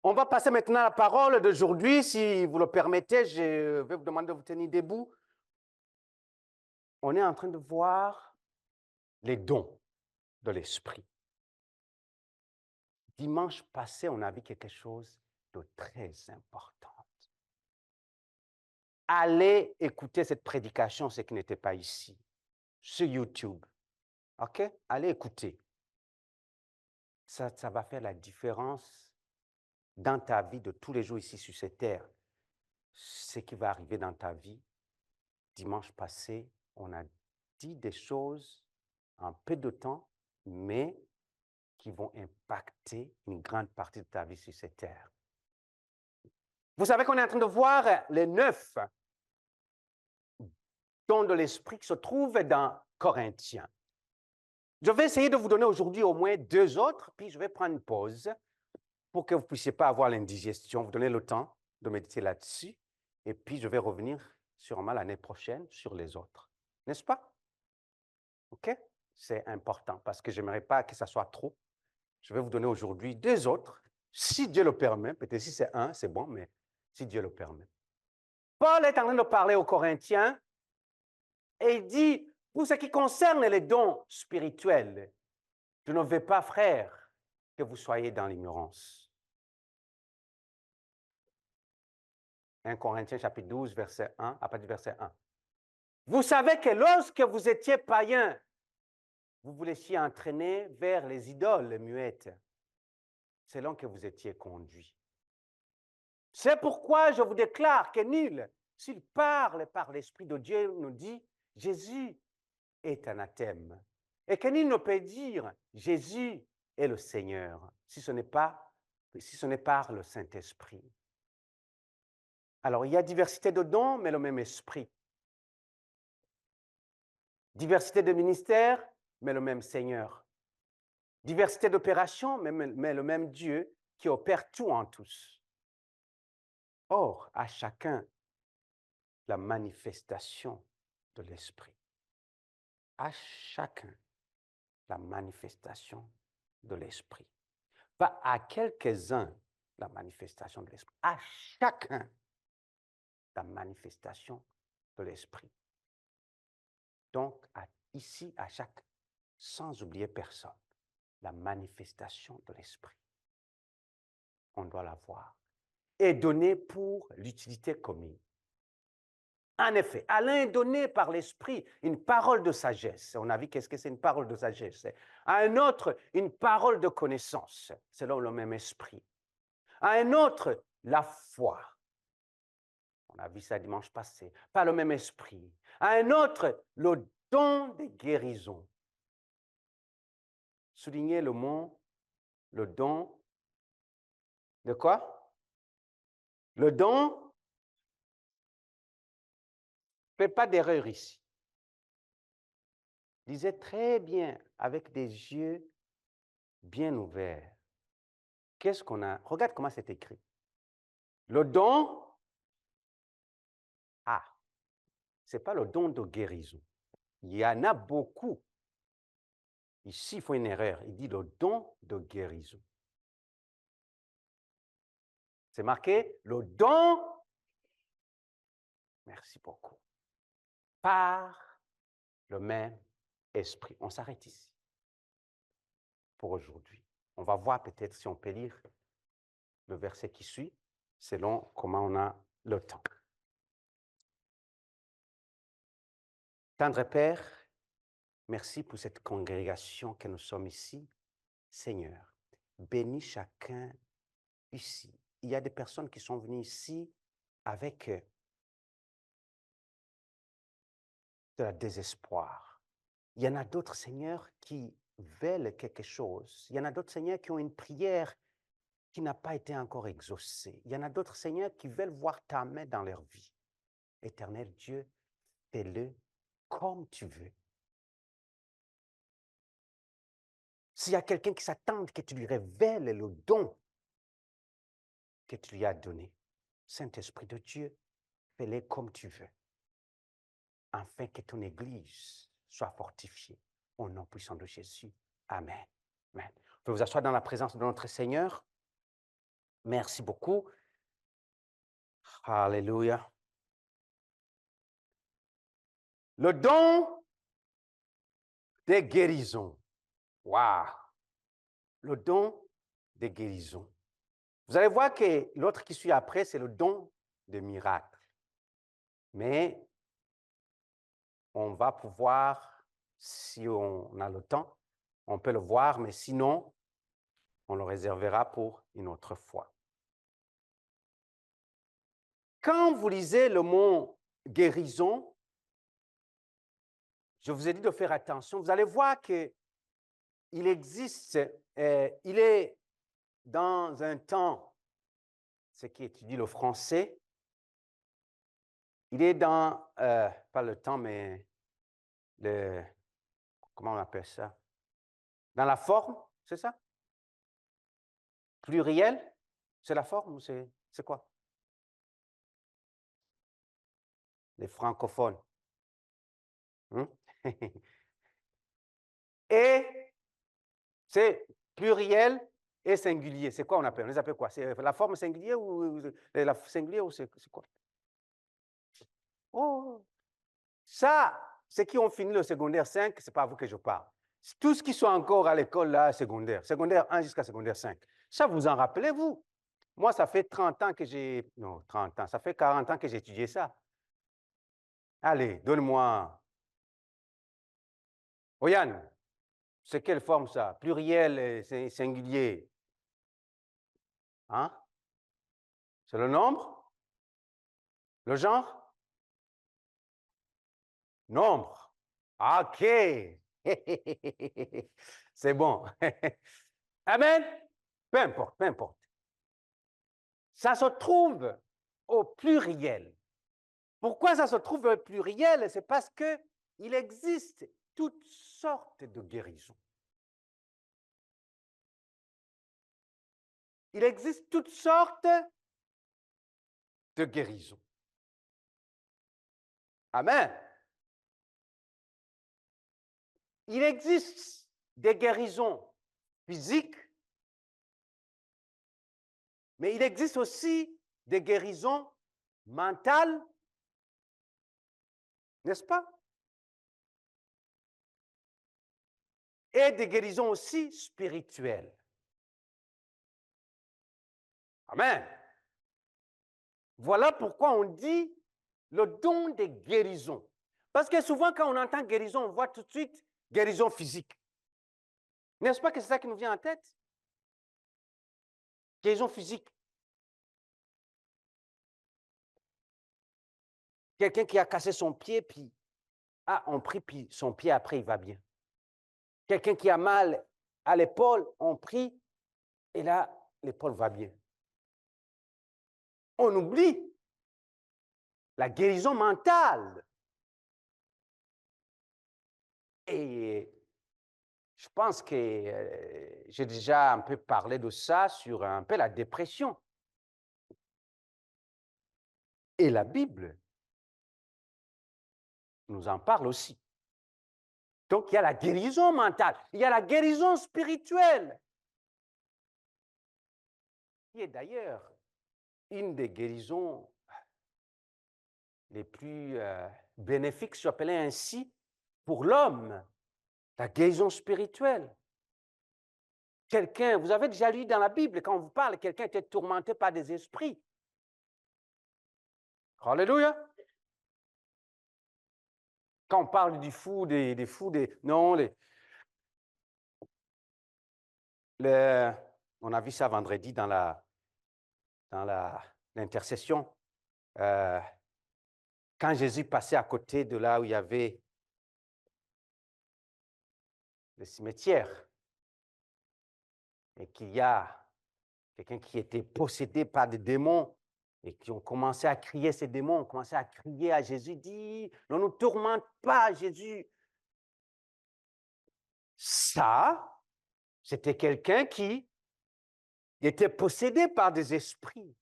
On va passer maintenant à la parole d'aujourd'hui. Si vous le permettez, je vais vous demander de vous tenir debout. On est en train de voir les dons de l'esprit. Dimanche passé, on a vu quelque chose de très important. Allez écouter cette prédication, ceux qui n'étaient pas ici, sur YouTube. OK? Allez écouter. Ça va faire la différence dans ta vie de tous les jours ici sur cette terre. Ce qui va arriver dans ta vie. Dimanche passé, on a dit des choses en peu de temps, mais qui vont impacter une grande partie de ta vie sur cette terre. Vous savez qu'on est en train de voir les 9 dons de l'esprit qui se trouvent dans Corinthiens. Je vais essayer de vous donner aujourd'hui au moins 2 autres, puis je vais prendre une pause pour que vous ne puissiez pas avoir l'indigestion, vous donner le temps de méditer là-dessus, et puis je vais revenir sûrement l'année prochaine sur les autres. N'est-ce pas? OK? C'est important parce que je n'aimerais pas que ça soit trop. Je vais vous donner aujourd'hui 2 autres, si Dieu le permet. Peut-être si c'est un, c'est bon, mais si Dieu le permet. Paul est en train de parler aux Corinthiens et il dit, pour ce qui concerne les dons spirituels, je ne veux pas, frères, que vous soyez dans l'ignorance. 1 Corinthiens chapitre 12, verset 1, à partir du verset 1. Vous savez que lorsque vous étiez païens, vous vous laissiez entraîner vers les idoles muettes, selon que vous étiez conduits. C'est pourquoi je vous déclare que nul, s'il parle par l'Esprit de Dieu, nous dit, Jésus est anathème. Et que nul ne peut dire, Jésus est le Seigneur, si ce n'est par le Saint-Esprit. Alors, il y a diversité de dons, mais le même esprit. Diversité de ministères, mais le même Seigneur. Diversité d'opérations, mais le même Dieu qui opère tout en tous. Or, à chacun, la manifestation de l'esprit. À chacun, la manifestation de l'esprit. Pas à quelques-uns, la manifestation de l'esprit. À chacun, la manifestation de l'esprit. Donc, ici, à chacun, sans oublier personne, la manifestation de l'esprit. On doit la voir. Et donnée pour l'utilité commune. En effet, à l'un est donné par l'esprit une parole de sagesse. On a vu qu'est-ce que c'est une parole de sagesse. À un autre, une parole de connaissance, selon le même esprit. À un autre, la foi. On a vu ça dimanche passé, par le même esprit. À un autre, le don de guérison. Soulignez le mot, le don de quoi? Le don, faites pas d'erreur ici. Lisez très bien avec des yeux bien ouverts. Qu'est-ce qu'on a? Regarde comment c'est écrit. Le don, ce n'est pas le don de guérison. Il y en a beaucoup. Ici, il faut une erreur. Il dit le don de guérison. C'est marqué le don, merci beaucoup, par le même esprit. On s'arrête ici pour aujourd'hui. On va voir peut-être si on peut lire le verset qui suit, selon comment on a le temps. Tendre Père, merci pour cette congrégation que nous sommes ici. Seigneur, bénis chacun ici. Il y a des personnes qui sont venues ici avec de la désespoir. Il y en a d'autres, Seigneur, qui veulent quelque chose. Il y en a d'autres, Seigneur, qui ont une prière qui n'a pas été encore exaucée. Il y en a d'autres, Seigneur, qui veulent voir ta main dans leur vie. Éternel Dieu, fais-le comme tu veux. S'il y a quelqu'un qui s'attend que tu lui révèles le don que tu lui as donné, Saint-Esprit de Dieu, fais-le comme tu veux, afin que ton Église soit fortifiée. Au nom puissant de Jésus. Amen. Amen. Vous pouvez vous asseoir dans la présence de notre Seigneur. Merci beaucoup. Alléluia. Le don des guérisons. Waouh! Le don des guérisons. Vous allez voir que l'autre qui suit après, c'est le don des miracles. Mais on va pouvoir, si on a le temps, on peut le voir, mais sinon, on le réservera pour une autre fois. Quand vous lisez le mot guérison, je vous ai dit de faire attention. Vous allez voir qu'il existe, il est dans un temps, ce qui étudie le français, il est dans, pas le temps, mais le, comment on appelle ça? Dans la forme, c'est ça? Pluriel, c'est la forme ou c'est quoi? Les francophones. Et c'est pluriel et singulier. C'est quoi on appelle? On les appelle quoi? C'est la forme singulière ou la singulière ou c'est quoi? Oh, ça, ceux qui ont fini le secondaire 5, c'est pas à vous que je parle. Tous ceux qui sont encore à l'école là, secondaire 1 jusqu'à secondaire 5, ça vous en rappelez-vous? Moi, ça fait 30 ans que j'ai... Non, 30 ans, ça fait 40 ans que j'ai étudié ça. Allez, donne-moi. Oyan, c'est quelle forme ça? Pluriel et singulier. Hein? C'est le nombre? Le genre? Nombre. OK. C'est bon. Amen. Peu importe, peu importe. Ça se trouve au pluriel. Pourquoi ça se trouve au pluriel? C'est parce qu'il existe toutes sortes de guérisons. Il existe toutes sortes de guérisons. Amen. Il existe des guérisons physiques, mais il existe aussi des guérisons mentales, n'est-ce pas? Et des guérisons aussi spirituelles. Amen. Voilà pourquoi on dit le don des guérisons. Parce que souvent, quand on entend guérison, on voit tout de suite guérison physique. N'est-ce pas que c'est ça qui nous vient en tête? Guérison physique. Quelqu'un qui a cassé son pied, puis on prie, puis son pied après, il va bien. Quelqu'un qui a mal à l'épaule, on prie, et là, l'épaule va bien. On oublie la guérison mentale. Et je pense que j'ai déjà un peu parlé de ça sur un peu la dépression. Et la Bible nous en parle aussi. Donc, il y a la guérison mentale, il y a la guérison spirituelle, qui est d'ailleurs une des guérisons les plus bénéfiques, si je appelais ainsi, pour l'homme, la guérison spirituelle. Quelqu'un, vous avez déjà lu dans la Bible, quand on vous parle, quelqu'un était tourmenté par des esprits. Alléluia. Quand on parle du fou, des fous, non, on a vu ça vendredi dans l'intercession. Quand Jésus passait à côté de là où il y avait le cimetière, et qu'il y a quelqu'un qui était possédé par des démons, et qui ont commencé à crier, ces démons ont commencé à crier à Jésus, dit, ne nous tourmente pas, Jésus. Ça, c'était quelqu'un qui était possédé par des esprits.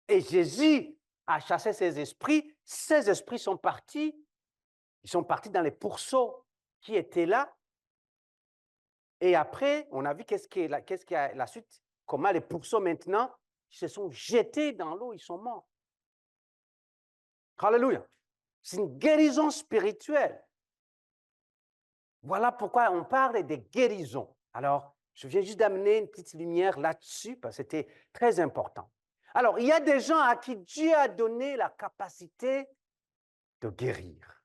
Et Jésus a chassé ces esprits sont partis, ils sont partis dans les pourceaux qui étaient là. Et après, on a vu qu'est-ce qui est la suite, comment les pourceaux maintenant ils se sont jetés dans l'eau, ils sont morts. Alléluia. C'est une guérison spirituelle. Voilà pourquoi on parle des guérisons. Alors, je viens juste d'amener une petite lumière là-dessus, parce que c'était très important. Alors, il y a des gens à qui Dieu a donné la capacité de guérir,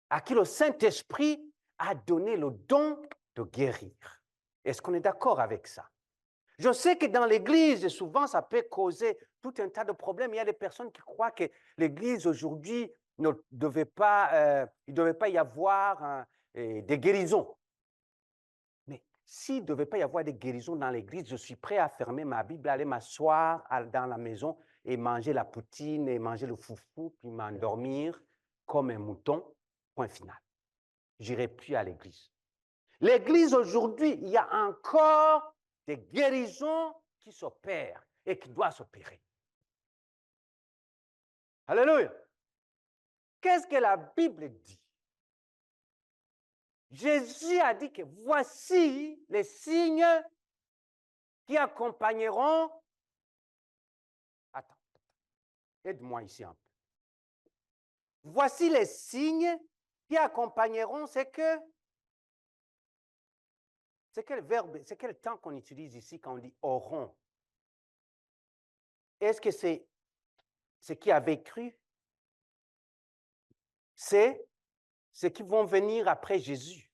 à qui le Saint-Esprit a donné le don de guérir. Est-ce qu'on est d'accord avec ça? Je sais que dans l'Église, souvent, ça peut causer tout un tas de problèmes. Il y a des personnes qui croient que l'Église aujourd'hui ne devait pas, il ne devait pas y avoir des guérisons. Mais s'il ne devait pas y avoir des guérisons dans l'Église, je suis prêt à fermer ma Bible, aller m'asseoir dans la maison et manger la poutine et manger le foufou, puis m'endormir comme un mouton, point final. Je n'irai plus à l'Église. L'Église aujourd'hui, il y a encore des guérisons qui s'opèrent et qui doivent s'opérer. Alléluia. Qu'est-ce que la Bible dit? Jésus a dit que voici les signes qui accompagneront. Attends, aide-moi ici un peu. Voici les signes qui accompagneront, c'est quel verbe, c'est quel temps qu'on utilise ici quand on dit auront? Est-ce que c'est ce qui avait cru? C'est ceux qui vont venir après Jésus,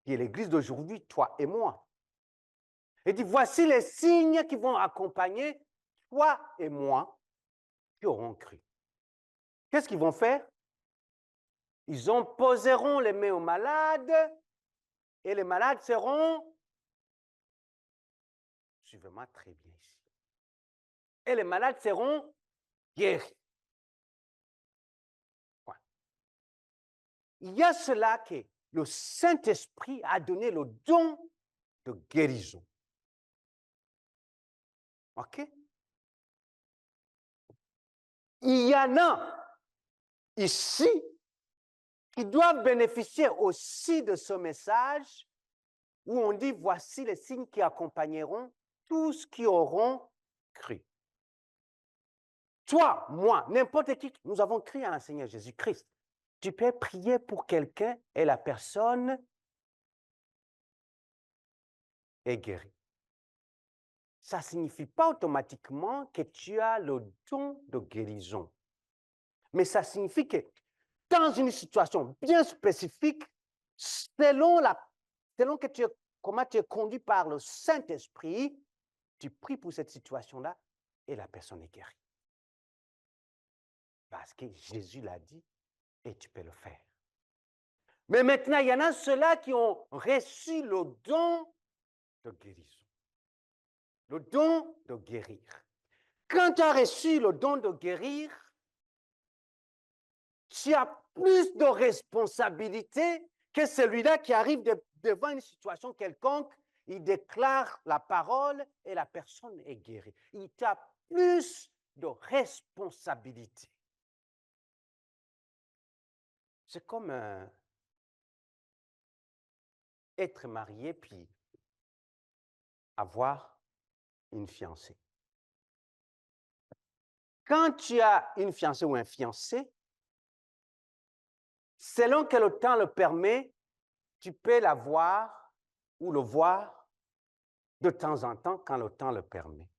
qui est l'Église d'aujourd'hui, toi et moi. Il dit, voici les signes qui vont accompagner toi et moi qui auront cru. Qu'est-ce qu'ils vont faire? Ils poseront les mains aux malades et les malades seront, suivez-moi très bien ici, et les malades seront guéris. Ouais. Il y a cela que le Saint-Esprit a donné le don de guérison. OK? Il y en a ici qui doivent bénéficier aussi de ce message où on dit, voici les signes qui accompagneront tous qui auront cru. Toi, moi, n'importe qui, nous avons cru en Seigneur Jésus-Christ. Tu peux prier pour quelqu'un et la personne est guérie. Ça ne signifie pas automatiquement que tu as le don de guérison. Mais ça signifie que dans une situation bien spécifique, selon que comment tu es conduit par le Saint-Esprit, tu pries pour cette situation-là et la personne est guérie. Parce que Jésus l'a dit et tu peux le faire. Mais maintenant, il y en a ceux-là qui ont reçu le don de guérison. Le don de guérir. Quand tu as reçu le don de guérir, tu as plus de responsabilité que celui-là qui arrive devant une situation quelconque, il déclare la parole et la personne est guérie. Il a plus de responsabilité. C'est comme être marié puis avoir une fiancée. Quand tu as une fiancée ou un fiancé, selon que le temps le permet, tu peux la voir ou le voir de temps en temps quand le temps le permet.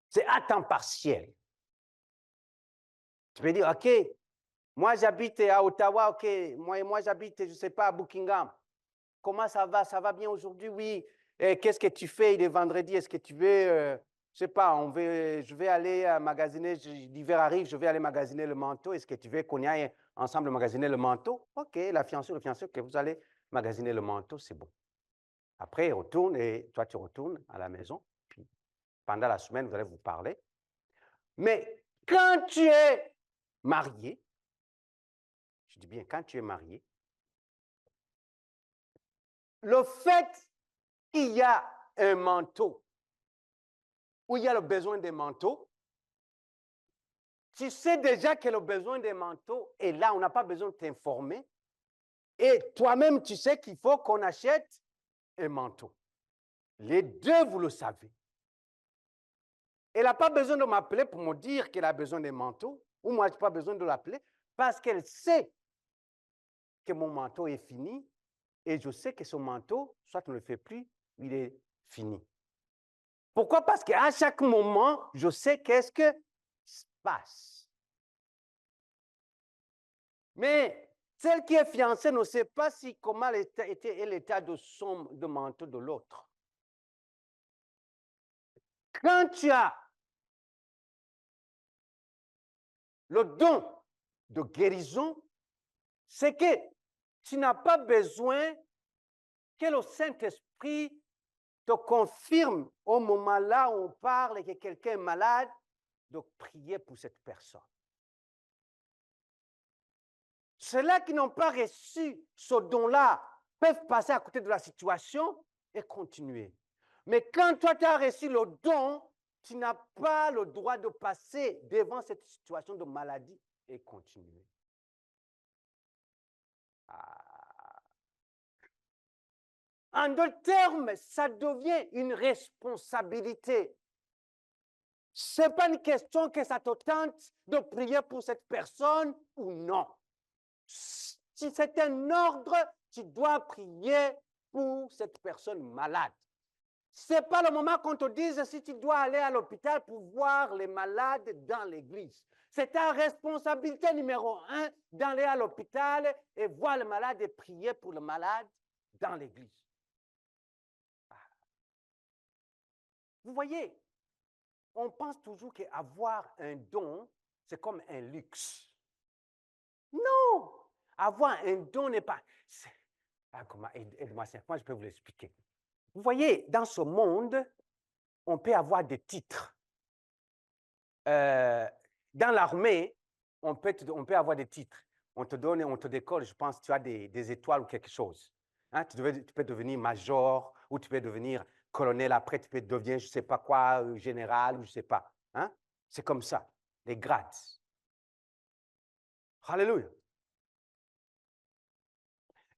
C'est à temps partiel. Tu peux dire, OK, moi j'habite à Ottawa, OK, moi j'habite, je ne sais pas, à Buckingham. Comment ça va? Ça va bien aujourd'hui? Oui. Qu'est-ce que tu fais? Il est vendredi, est-ce que tu veux, je ne sais pas, je vais aller magasiner, l'hiver arrive, je vais aller magasiner le manteau. Est-ce que tu veux qu'on aille ensemble magasiner le manteau? OK, la fiancée, le fiancé, OK, vous allez magasiner le manteau, c'est bon. Après, il retourne et toi, tu retournes à la maison. Puis, pendant la semaine, vous allez vous parler. Mais quand tu es marié, je dis bien quand tu es marié, le fait qu'il y a un manteau, où il y a le besoin des manteaux, tu sais déjà que le besoin des manteaux est là, on n'a pas besoin de t'informer. Et toi-même, tu sais qu'il faut qu'on achète un manteau. Les deux, vous le savez. Elle n'a pas besoin de m'appeler pour me dire qu'elle a besoin d'un manteau, ou moi, je n'ai pas besoin de l'appeler, parce qu'elle sait que mon manteau est fini, et je sais que son manteau, soit on ne le fait plus, il est fini. Pourquoi? Parce qu'à chaque moment, je sais qu'est-ce que se passe. Mais celle qui est fiancée ne sait pas si comment était l'état de manteau de l'autre. Quand tu as le don de guérison, c'est que tu n'as pas besoin que le Saint-Esprit te confirme au moment là où on parle et que quelqu'un est malade, de prier pour cette personne. Ceux-là qui n'ont pas reçu ce don-là peuvent passer à côté de la situation et continuer. Mais quand toi, tu as reçu le don, tu n'as pas le droit de passer devant cette situation de maladie et continuer. En d'autres termes, ça devient une responsabilité. Ce n'est pas une question que ça te tente de prier pour cette personne ou non. Si c'est un ordre, tu dois prier pour cette personne malade. Ce n'est pas le moment qu'on te dise si tu dois aller à l'hôpital pour voir les malades dans l'église. C'est ta responsabilité numéro 1 d'aller à l'hôpital et voir le malade et prier pour le malade dans l'église. Vous voyez, on pense toujours qu'avoir un don, c'est comme un luxe. Non! Avoir un don n'est pas... comment, aide-moi, moi je peux vous l'expliquer. Vous voyez, dans ce monde, on peut avoir des titres. Dans l'armée, on peut avoir des titres. On te donne, on te décolle, je pense, tu as des étoiles ou quelque chose. Hein, tu peux devenir major ou tu peux devenir colonel. Après, tu peux devenir, je ne sais pas quoi, général ou je ne sais pas. Hein? C'est comme ça, les grades. Alléluia.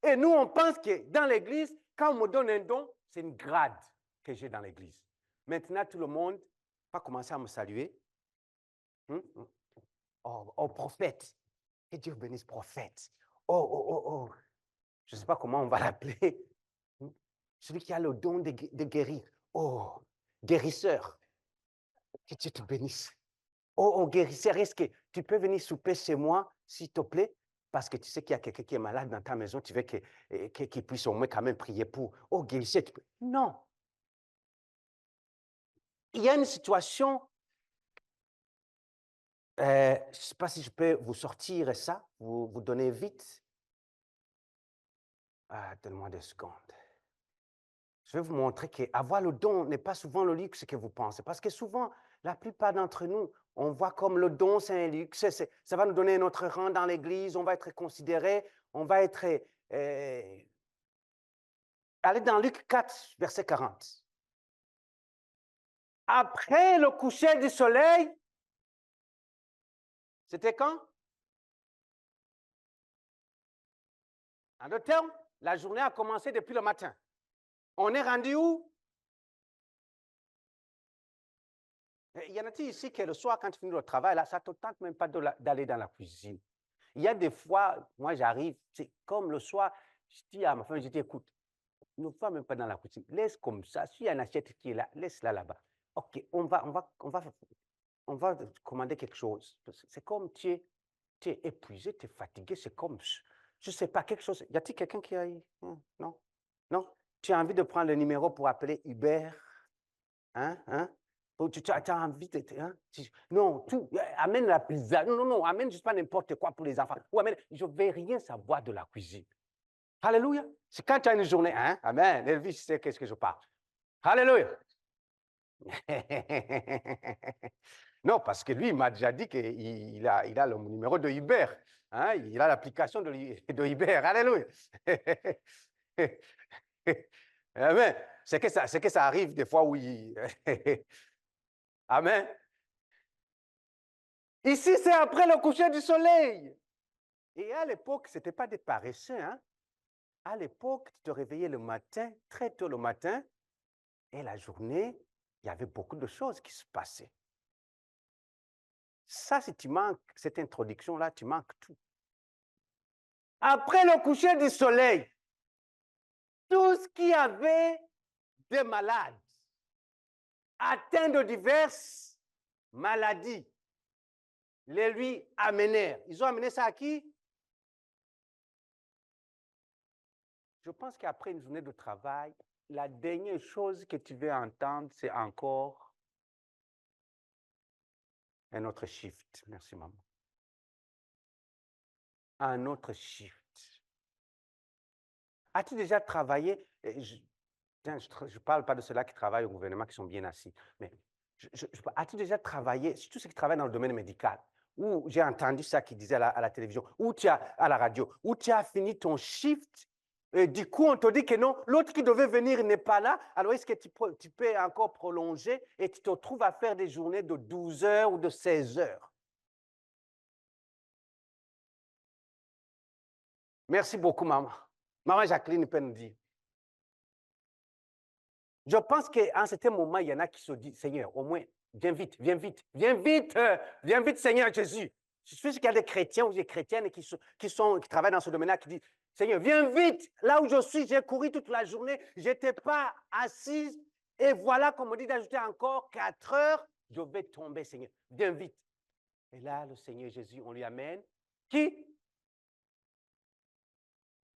Et nous, on pense que dans l'Église, quand on me donne un don, c'est une grade que j'ai dans l'Église. Maintenant, tout le monde va commencer à me saluer. Oh, prophète. Que Dieu bénisse prophète. Oh. Je ne sais pas comment on va l'appeler. Celui qui a le don de guérir. Oh, guérisseur. Que Dieu te bénisse. Oh, guérisseur, est-ce que tu peux venir souper chez moi, s'il te plaît? Parce que tu sais qu'il y a quelqu'un qui est malade dans ta maison, tu veux qu'il puisse au moins quand même prier pour. Oh, guérisseur, tu peux. Non. Il y a une situation, je ne sais pas si je peux vous sortir ça, vous donner vite. Donne-moi 2 secondes. Je vais vous montrer qu'avoir le don n'est pas souvent le luxe que vous pensez. Parce que souvent, la plupart d'entre nous, on voit comme le don, c'est un luxe. Ça va nous donner notre rang dans l'Église, on va être considéré, on va être... Allez dans Luc 4, verset 40. Après le coucher du soleil, c'était quand? En d'autres termes, la journée a commencé depuis le matin. On est rendu où? Il y en a-t-il ici que le soir, quand tu finis le travail, là, ça ne te tente même pas d'aller dans la cuisine. Il y a des fois, moi j'arrive, c'est comme le soir, je dis à ma femme, je dis, écoute, ne va même pas dans la cuisine, laisse comme ça, s'il y a une assiette qui est là, laisse-la là-bas. OK, on va commander quelque chose. C'est comme tu es épuisé, tu es fatigué, c'est comme, je ne sais pas, quelque chose. Y a-t-il quelqu'un qui a... Non? Non? Tu as envie de prendre le numéro pour appeler Uber? Hein? Tu as envie de... Hein? Non, amène la pizza. Non, amène juste pas n'importe quoi pour les enfants. Ou amène, je ne vais rien savoir de la cuisine. Alléluia. C'est quand tu as une journée. Hein? Amen. Elvis sait qu'est-ce que je parle. Alléluia. Non, parce que lui, il m'a déjà dit qu'il a le numéro de Uber. Hein? Il a l'application de Uber. Alléluia. Amen. C'est que ça arrive des fois où il... Amen. Ici, c'est après le coucher du soleil. Et à l'époque, ce n'était pas des paresseux. Hein? À l'époque, tu te réveillais le matin, très tôt le matin, Et la journée, il y avait beaucoup de choses qui se passaient. Ça, si tu manques cette introduction-là, tu manques tout. Après le coucher du soleil, tout ce qui avait des malades, atteints de diverses maladies, les lui amenèrent. Ils ont amené ça à qui? Je pense qu'après une journée de travail, la dernière chose que tu veux entendre, c'est encore un autre shift. Merci, maman. Un autre shift. As-tu déjà travaillé? Je ne parle pas de ceux-là qui travaillent au gouvernement, qui sont bien assis, mais as-tu déjà travaillé, surtout ceux qui travaillent dans le domaine médical, où j'ai entendu ça qui disait à la télévision, ou tu as à la radio, où tu as fini ton shift, et du coup on te dit que non, l'autre qui devait venir n'est pas là, alors est-ce que tu peux encore prolonger et tu te retrouves à faire des journées de 12 heures ou de 16 heures? Merci beaucoup, maman. Maman Jacqueline peut nous dire. Je pense qu'à un certain moment, il y en a qui se disent, Seigneur, au moins, viens vite, viens vite, viens vite, Seigneur Jésus. Je suis sûr qu'il y a des chrétiens ou des chrétiennes qui travaillent dans ce domaine-là qui disent, Seigneur, viens vite, là où je suis, j'ai couru toute la journée, je n'étais pas assise, et voilà qu'on me dit d'ajouter encore 4 heures, je vais tomber, Seigneur, viens vite. Et là, le Seigneur Jésus, on lui amène qui?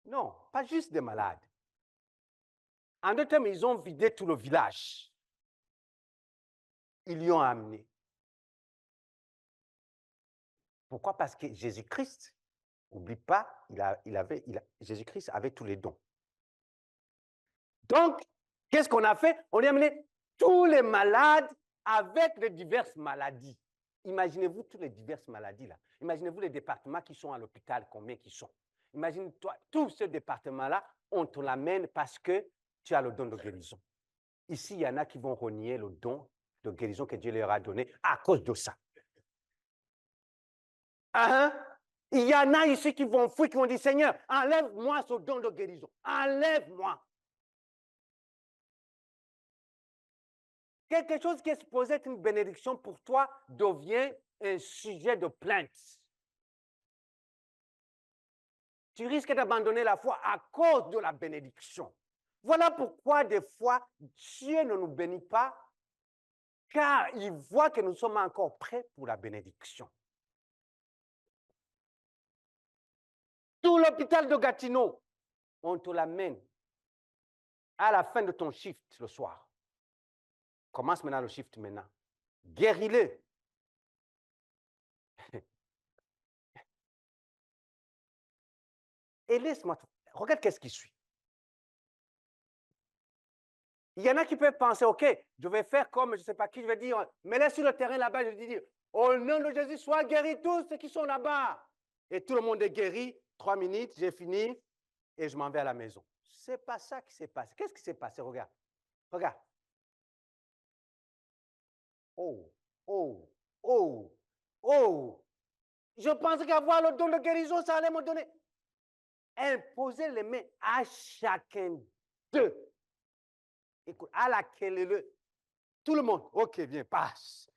Non, pas juste des malades. En d'autres termes, ils ont vidé tout le village. Ils lui ont amené. Pourquoi? Parce que Jésus-Christ, n'oublie pas, Jésus-Christ avait tous les dons. Donc, qu'est-ce qu'on a fait? On a amené tous les malades avec les diverses maladies. Imaginez-vous toutes les diverses maladies là. Imaginez-vous les départements qui sont à l'hôpital, combien qui sont. Imagine-toi, tous ces départements-là, on te l'amène parce que tu as le don de guérison. Ici, il y en a qui vont renier le don de guérison que Dieu leur a donné à cause de ça. Il y en a ici qui vont fuir, qui vont dire, Seigneur, enlève-moi ce don de guérison. Enlève-moi. Quelque chose qui est supposé être une bénédiction pour toi devient un sujet de plainte. Tu risques d'abandonner la foi à cause de la bénédiction. Voilà pourquoi des fois, Dieu ne nous bénit pas, car il voit que nous sommes encore prêts pour la bénédiction. Tout l'hôpital de Gatineau, on te l'amène à la fin de ton shift le soir. Commence maintenant le shift maintenant. Guéris-le. Et laisse-moi, regarde qu'est-ce qui suit. Il y en a qui peuvent penser, OK, je vais faire comme je ne sais pas qui, je vais dire, mais là sur le terrain là-bas, je dis, au nom de Jésus, sois guéris tous ceux qui sont là-bas. Et tout le monde est guéri, 3 minutes, j'ai fini, et je m'en vais à la maison. Ce n'est pas ça qui s'est passé. Qu'est-ce qui s'est passé? Regarde. Regarde. Oh, oh, oh, oh. Je pensais qu'avoir le don de guérison, ça allait me donner. Imposer les mains à chacun d'eux. Écoute, à laquelle tout le monde, OK, viens, passe,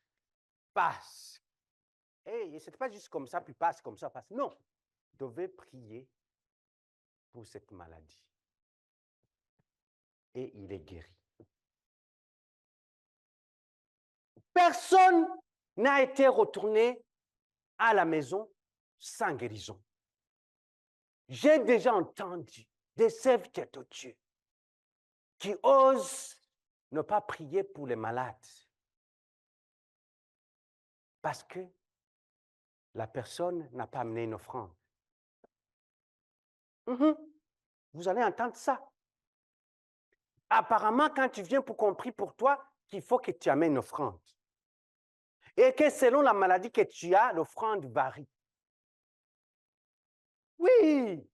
passe. Et ce n'est pas juste comme ça, puis passe comme ça, passe. Non, vous devez prier pour cette maladie. Et il est guéri. Personne n'a été retourné à la maison sans guérison. J'ai déjà entendu des serviteurs de Dieu qui osent ne pas prier pour les malades parce que la personne n'a pas amené une offrande. Vous allez entendre ça. Apparemment, quand tu viens pour qu'on prie pour toi, qu'il faut que tu amènes une offrande. Et que selon la maladie que tu as, l'offrande varie. Oui.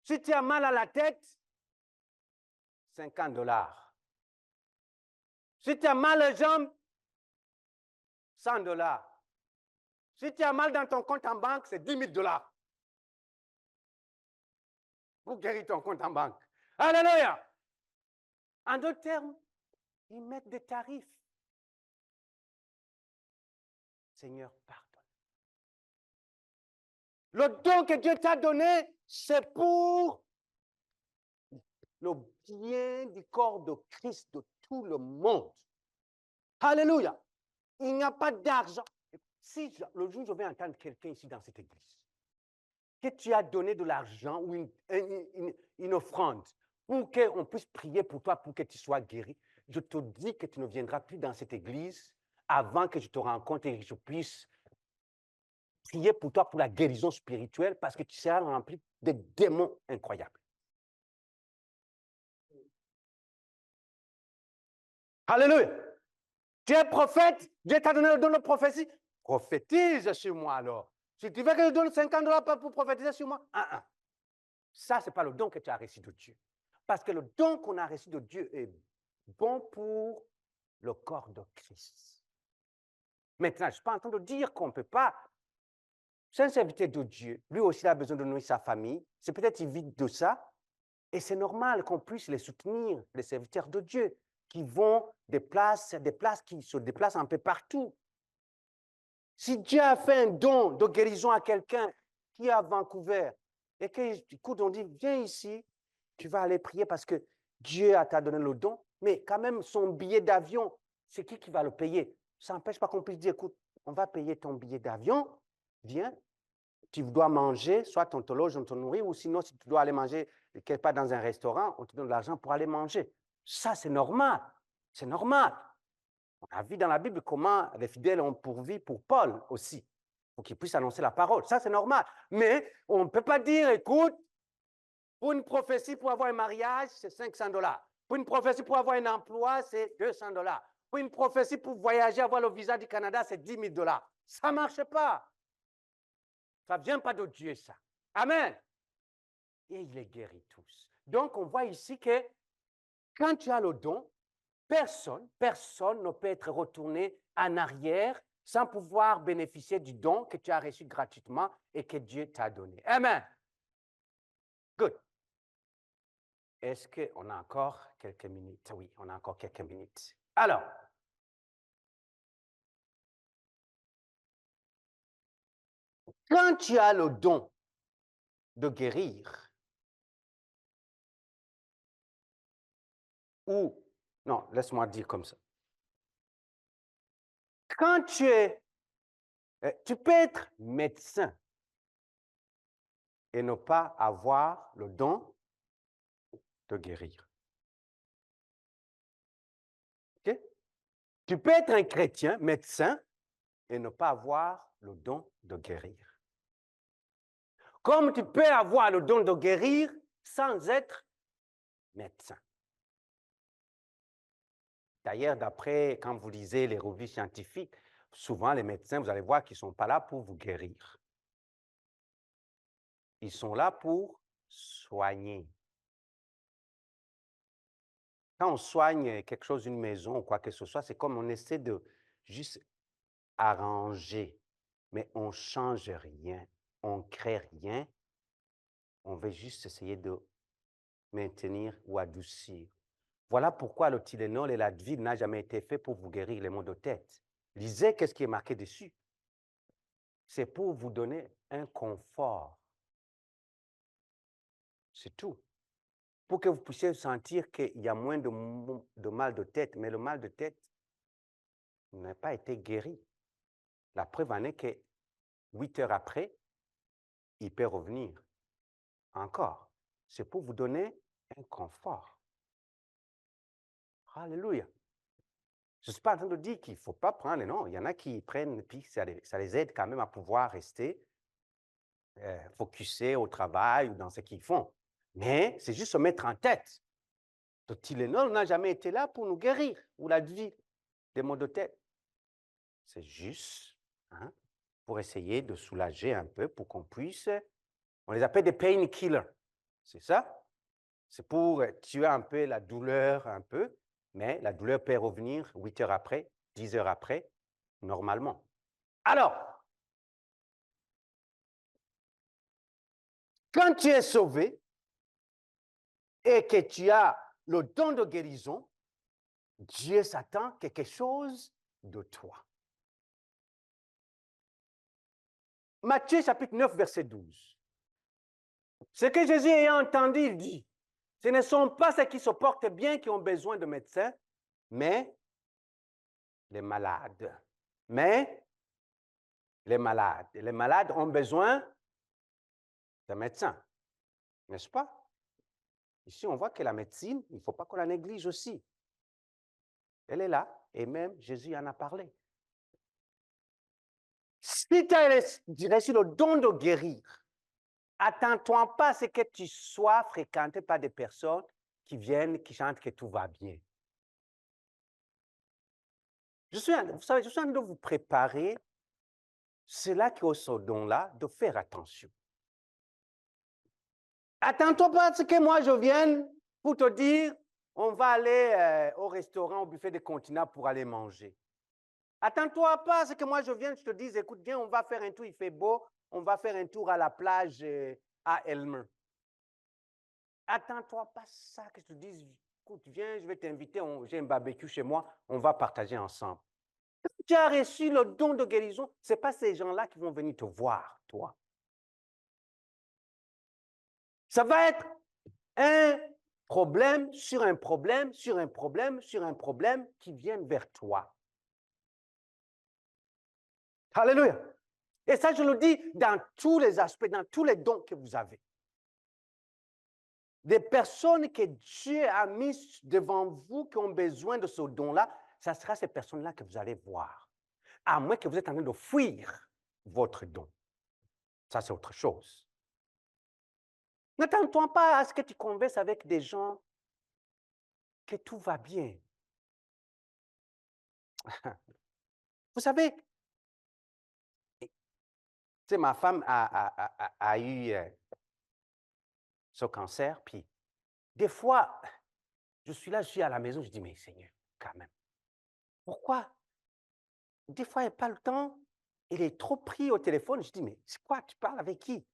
Si tu as mal à la tête, 50 $. Si tu as mal aux jambes, 100 $. Si tu as mal dans ton compte en banque, c'est 10 000 $. Pour guérir ton compte en banque. Alléluia. En d'autres termes, Ils mettent des tarifs. Seigneur, pardonne. Le don que Dieu t'a donné, c'est pour le bien du corps de Christ, de tout le monde. Alléluia. Il n'y a pas d'argent. Si le jour où je vais entendre quelqu'un ici dans cette église, que tu as donné de l'argent ou une offrande pour qu'on puisse prier pour toi, pour que tu sois guéri, je te dis que tu ne viendras plus dans cette église avant que je te rencontre et que je puisse prier pour toi pour la guérison spirituelle parce que tu seras rempli de démons incroyables. Alléluia. Tu es prophète, Dieu t'a donné le don de prophétie. Prophétise sur moi alors. Si tu veux que je donne $50 pour prophétiser sur moi, ça, ce n'est pas le don que tu as reçu de Dieu. Parce que le don qu'on a reçu de Dieu est bon pour le corps de Christ. Maintenant, je ne suis pas en train de dire qu'on ne peut pas. C'est un serviteur de Dieu. Lui aussi, il a besoin de nourrir sa famille. C'est peut-être qu'il vit de ça. Et c'est normal qu'on puisse les soutenir, les serviteurs de Dieu, qui vont des places qui se déplacent un peu partout. Si Dieu a fait un don de guérison à quelqu'un qui est à Vancouver, et écoute, on dit, viens ici, tu vas aller prier parce que Dieu t'a donné le don, mais quand même, son billet d'avion, c'est qui va le payer? Ça n'empêche pas qu'on puisse dire, écoute, on va payer ton billet d'avion, viens, tu dois manger, soit on te loge, on te nourrit, ou sinon, si tu dois aller manger quelque part dans un restaurant, on te donne de l'argent pour aller manger. Ça, c'est normal. C'est normal. On a vu dans la Bible comment les fidèles ont pourvu pour Paul aussi, pour qu'il puisse annoncer la parole. Ça, c'est normal. Mais on ne peut pas dire, écoute, pour une prophétie pour avoir un mariage, c'est $500. Pour une prophétie pour avoir un emploi, c'est $200. Pour une prophétie pour voyager, avoir le visa du Canada, c'est $10,000. Ça ne marche pas. Ça ne vient pas de Dieu, ça. Amen. Et il les guérit tous. Donc, on voit ici que quand tu as le don, personne ne peut être retourné en arrière sans pouvoir bénéficier du don que tu as reçu gratuitement et que Dieu t'a donné. Amen. Good. Est-ce qu'on a encore quelques minutes? Oui, on a encore quelques minutes. Alors, quand tu as le don de guérir, ou, non, laisse-moi dire comme ça. Quand tu peux être médecin et ne pas avoir le don de guérir. Okay? Tu peux être un chrétien, médecin, et ne pas avoir le don de guérir. Comme tu peux avoir le don de guérir sans être médecin. D'ailleurs, d'après, quand vous lisez les revues scientifiques, souvent les médecins, vous allez voir qu'ils ne sont pas là pour vous guérir. Ils sont là pour soigner. Quand on soigne quelque chose, une maison ou quoi que ce soit, c'est comme on essaie de juste arranger, mais on ne change rien, on ne crée rien, on veut juste essayer de maintenir ou adoucir. Voilà pourquoi le Tylenol et l'Advil n'a jamais été fait pour vous guérir les maux de tête. Lisez qu'est-ce qui est marqué dessus. C'est pour vous donner un confort. C'est tout. Pour que vous puissiez sentir qu'il y a moins de mal de tête, mais le mal de tête n'a pas été guéri. La preuve en est que 8 heures après, il peut revenir encore. C'est pour vous donner un confort. Alléluia. Je ne suis pas en train de dire qu'il ne faut pas prendre, non. Il y en a qui prennent, puis ça les aide quand même à pouvoir rester focusés au travail ou dans ce qu'ils font. Mais c'est juste se mettre en tête. Le Tylenol n'a jamais été là pour nous guérir, ou la vie des maux de tête. C'est juste pour essayer de soulager un peu, pour qu'on puisse, on les appelle des painkillers, c'est ça? C'est pour tuer un peu la douleur, un peu, mais la douleur peut revenir 8 heures après, 10 heures après, normalement. Alors, quand tu es sauvé et que tu as le don de guérison, Dieu s'attend quelque chose de toi. Matthieu chapitre 9, verset 12. Ce que Jésus ayant entendu, il dit, ce ne sont pas ceux qui se portent bien qui ont besoin de médecins, mais les malades. Mais les malades. Les malades ont besoin d'un médecin, n'est-ce pas? Ici, on voit que la médecine, il ne faut pas qu'on la néglige aussi. Elle est là, et même Jésus en a parlé. Si tu as reçu le don de guérir, attends-toi pas à ce que tu sois fréquenté par des personnes qui viennent, qui chantent que tout va bien. Vous savez, je suis en train de vous préparer, ceux-là qui ont ce don-là, de faire attention. Attends-toi pas à ce que moi je vienne pour te dire, on va aller au restaurant, au buffet des continents pour aller manger. Attends-toi pas à ce que moi je vienne, je te dise, écoute, viens, on va faire un tour, il fait beau, on va faire un tour à la plage à Elmer. Attends-toi pas ça que je te dise, écoute, viens, je vais t'inviter, j'ai un barbecue chez moi, on va partager ensemble. Si tu as reçu le don de guérison, ce n'est pas ces gens-là qui vont venir te voir, toi. Ça va être un problème sur un problème, sur un problème, sur un problème qui viennent vers toi. Alléluia. Et ça, je le dis dans tous les aspects, dans tous les dons que vous avez. Des personnes que Dieu a mises devant vous qui ont besoin de ce don-là, ça sera ces personnes-là que vous allez voir. À moins que vous êtes en train de fuir votre don. Ça, c'est autre chose. N'attends-toi pas à ce que tu converses avec des gens que tout va bien. Vous savez, ma femme a eu ce cancer, puis des fois, je suis là, je suis à la maison, je dis, mais Seigneur, quand même, pourquoi? Des fois, elle n'a pas le temps, elle est trop pris au téléphone. Je dis, mais c'est quoi, tu parles avec qui?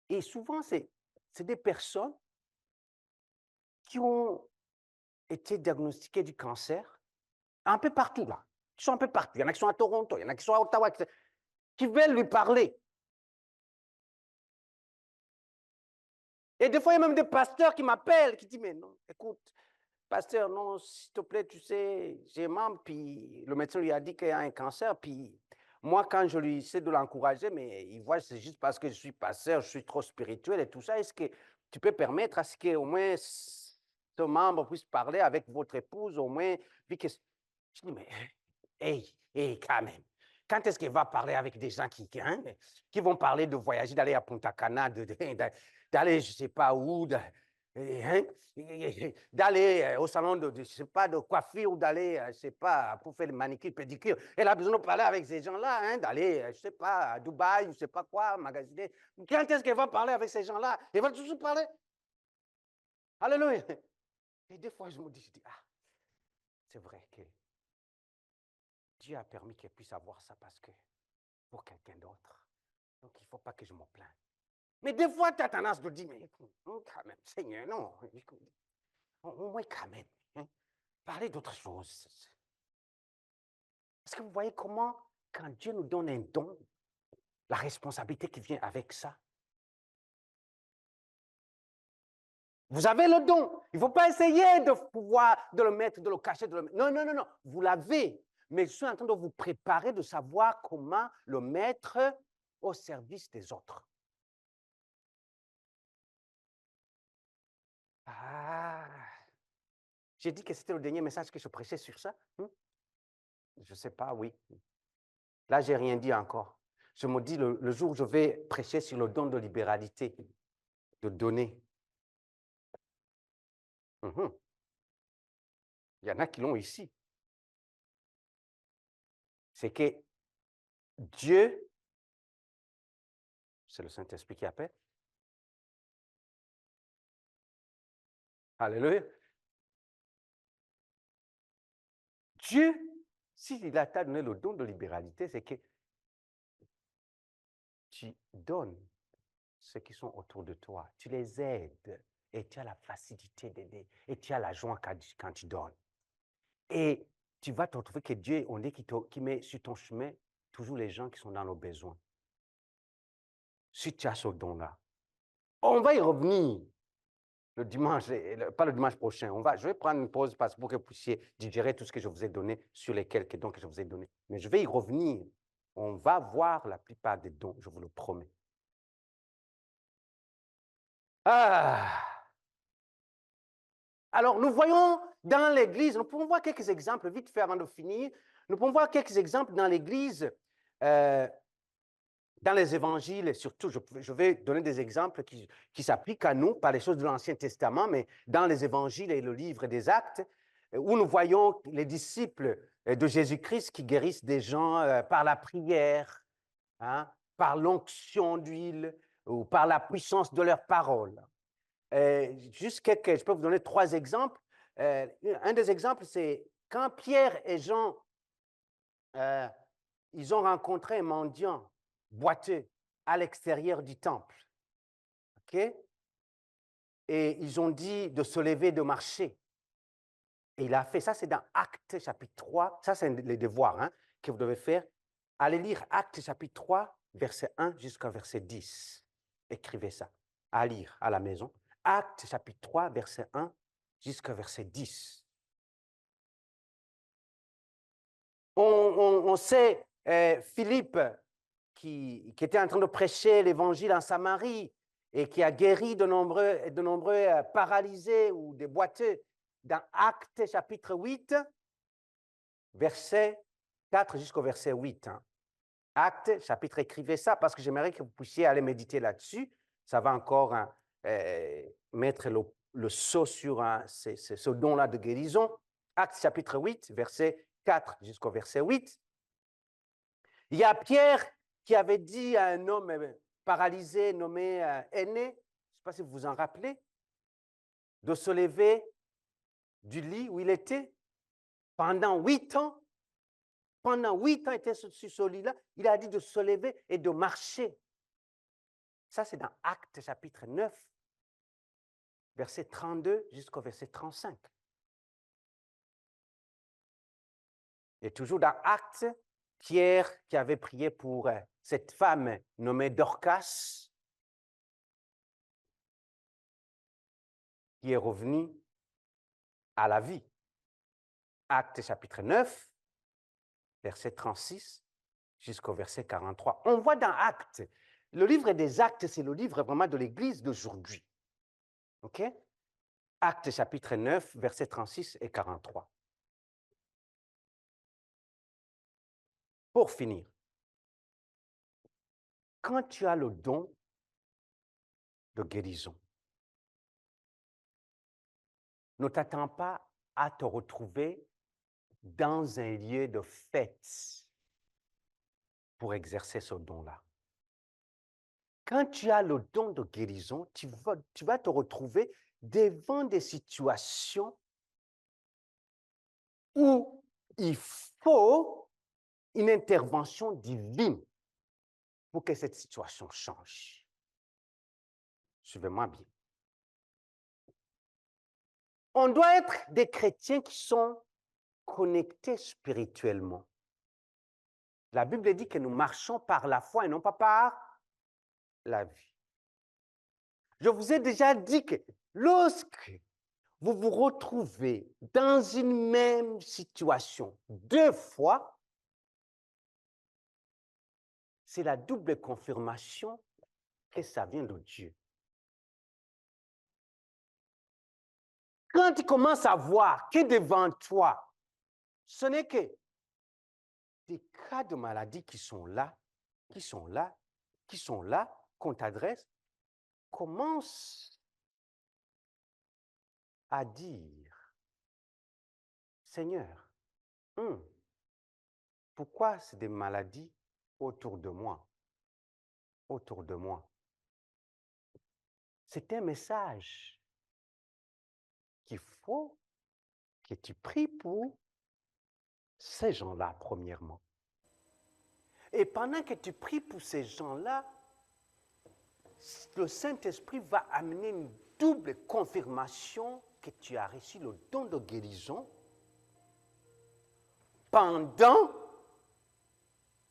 Et souvent, c'est des personnes qui ont été diagnostiquées du cancer un peu partout, là. Ils sont un peu partout. Il y en a qui sont à Toronto, il y en a qui sont à Ottawa, qui veulent lui parler. Et des fois, il y a même des pasteurs qui m'appellent, qui disent, mais non, écoute, pasteur, non, s'il te plaît, tu sais, j'ai membre, puis le médecin lui a dit qu'il a un cancer, puis moi, quand je lui essaie de l'encourager, mais il voit, c'est juste parce que je suis pasteur, je suis trop spirituel et tout ça, est-ce que tu peux permettre à ce qu'au moins ce membre puisse parler avec votre épouse, au moins, vu que... Je dis, mais, hey, quand même. Quand est-ce qu'il va parler avec des gens qui vont parler de voyager, d'aller à Punta Cana, d'aller je ne sais pas où, d'aller au salon je sais pas, de coiffure, ou d'aller, je sais pas, pour faire le manicure, pédicure. Elle a besoin de parler avec ces gens-là, d'aller, je sais pas, à Dubaï, je sais pas quoi, magasiner. Quand est-ce qu'elle va parler avec ces gens-là? Elle va toujours parler. Alléluia. Et des fois, je me dis, c'est vrai que Dieu a permis qu'elle puisse avoir ça parce que pour quelqu'un d'autre. Donc, il ne faut pas que je me plaigne. Mais des fois, tu as tendance de dire, mais quand même, Seigneur, non, au moins quand même, parler d'autre chose. Parce que vous voyez comment, quand Dieu nous donne un don, la responsabilité qui vient avec ça. Vous avez le don. Il ne faut pas essayer de pouvoir, de le mettre, de le cacher, de le mettre. Non, non, non, non. Vous l'avez. Mais je suis en train de vous préparer de savoir comment le mettre au service des autres. J'ai dit que c'était le dernier message que je prêchais sur ça. Je ne sais pas, oui. Là, je n'ai rien dit encore. Je me dis, le jour où je vais prêcher sur le don de libéralité, de donner. Il y en a qui l'ont ici. C'est que Dieu, c'est le Saint-Esprit qui appelle. Alléluia. Dieu, s'il t'a donné le don de libéralité, c'est que tu donnes ceux qui sont autour de toi. Tu les aides et tu as la facilité d'aider et tu as la joie quand tu donnes. Et tu vas te retrouver que Dieu, on dit qu'il met sur ton chemin toujours les gens qui sont dans le besoin. Si tu as ce don-là. On va y revenir le dimanche, pas le dimanche prochain. Je vais prendre une pause pour que vous puissiez digérer tout ce que je vous ai donné sur les quelques dons que je vous ai donnés. Mais je vais y revenir. On va voir la plupart des dons, je vous le promets. Alors, nous voyons dans l'Église, nous pouvons voir quelques exemples, vite fait avant de finir, nous pouvons voir quelques exemples dans l'Église, dans les évangiles, surtout, je vais donner des exemples qui s'appliquent à nous, pas les choses de l'Ancien Testament, mais dans les évangiles et le livre des Actes, où nous voyons les disciples de Jésus-Christ qui guérissent des gens par la prière, hein, par l'onction d'huile ou par la puissance de leur parole. Je peux vous donner 3 exemples. Un des exemples, c'est quand Pierre et Jean, ils ont rencontré un mendiant boiteux à l'extérieur du temple. OK? Et ils ont dit de se lever, de marcher. Et il a fait ça, c'est dans Actes chapitre 3. Ça, c'est les devoirs que vous devez faire. Allez lire Actes chapitre 3, verset 1 jusqu'au verset 10. Écrivez ça, à lire à la maison. Actes chapitre 3, verset 1 jusqu'au verset 10. On sait, Philippe, qui était en train de prêcher l'évangile en Samarie et qui a guéri de nombreux paralysés ou des boiteux, dans Actes chapitre 8, verset 4 jusqu'au verset 8. Actes chapitre, écrivez ça parce que j'aimerais que vous puissiez aller méditer là-dessus. Ça va encore mettre le sceau sur ce don-là de guérison. Actes chapitre 8, verset 4 jusqu'au verset 8. Il y a Pierre qui avait dit à un homme paralysé nommé Aîné, je ne sais pas si vous vous en rappelez, de se lever du lit où il était pendant 8 ans. Pendant 8 ans, il était sur ce lit-là. Il a dit de se lever et de marcher. Ça, c'est dans Actes chapitre 9, verset 32 jusqu'au verset 35. Et toujours dans Actes, Pierre qui avait prié pour cette femme nommée Dorcas, qui est revenue à la vie. Actes chapitre 9, verset 36 jusqu'au verset 43. On voit dans Actes, le livre des Actes, c'est le livre vraiment de l'Église d'aujourd'hui. OK? Actes chapitre 9, verset 36 et 43. Pour finir, quand tu as le don de guérison, ne t'attends pas à te retrouver dans un lieu de fête pour exercer ce don-là. Quand tu as le don de guérison, tu vas te retrouver devant des situations où il faut une intervention divine pour que cette situation change. Suivez-moi bien. On doit être des chrétiens qui sont connectés spirituellement. La Bible dit que nous marchons par la foi et non pas par la vue. Je vous ai déjà dit que lorsque vous vous retrouvez dans une même situation 2 fois, c'est la double confirmation que ça vient de Dieu. Quand tu commences à voir que devant toi, ce n'est que des cas de maladie qui sont là, qu'on t'adresse, commence à dire, Seigneur, pourquoi c'est des maladies autour de moi? Autour de moi. C'est un message qu'il faut que tu pries pour ces gens-là, premièrement. Et pendant que tu pries pour ces gens-là, le Saint-Esprit va amener une double confirmation que tu as reçu le don de guérison pendant